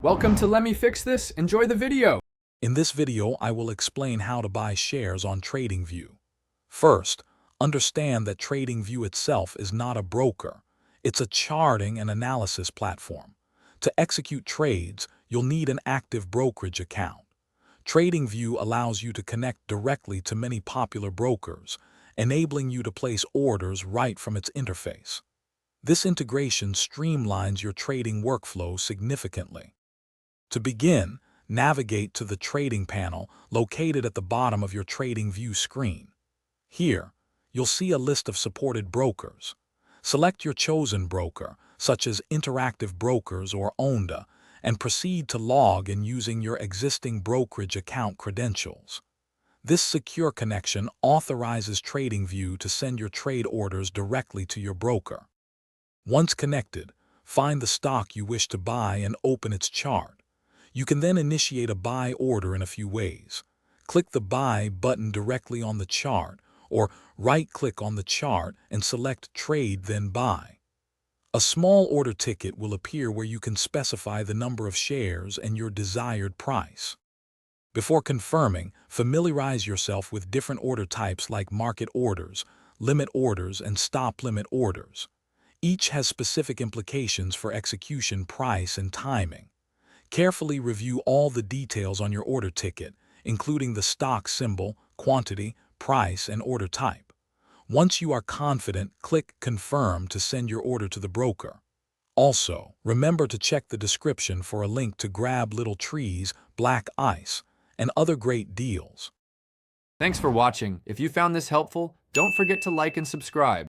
Welcome to Let Me Fix This. Enjoy the video. In this video, I will explain how to buy shares on TradingView. First, understand that TradingView itself is not a broker. It's a charting and analysis platform. To execute trades, you'll need an active brokerage account. TradingView allows you to connect directly to many popular brokers, enabling you to place orders right from its interface. This integration streamlines your trading workflow significantly. To begin, navigate to the Trading panel located at the bottom of your TradingView screen. Here, you'll see a list of supported brokers. Select your chosen broker, such as Interactive Brokers or ONDA, and proceed to log in using your existing brokerage account credentials. This secure connection authorizes TradingView to send your trade orders directly to your broker. Once connected, find the stock you wish to buy and open its chart. You can then initiate a buy order in a few ways. Click the Buy button directly on the chart, or right-click on the chart and select Trade, then Buy. A small order ticket will appear where you can specify the number of shares and your desired price. Before confirming, familiarize yourself with different order types like market orders, limit orders, and stop limit orders. Each has specific implications for execution, price, and timing. Carefully review all the details on your order ticket, including the stock symbol, quantity, price, and order type. Once you are confident, click Confirm to send your order to the broker. Also, remember to check the description for a link to grab Little Trees, Black Ice, and other great deals. Thanks for watching. If you found this helpful, don't forget to like and subscribe.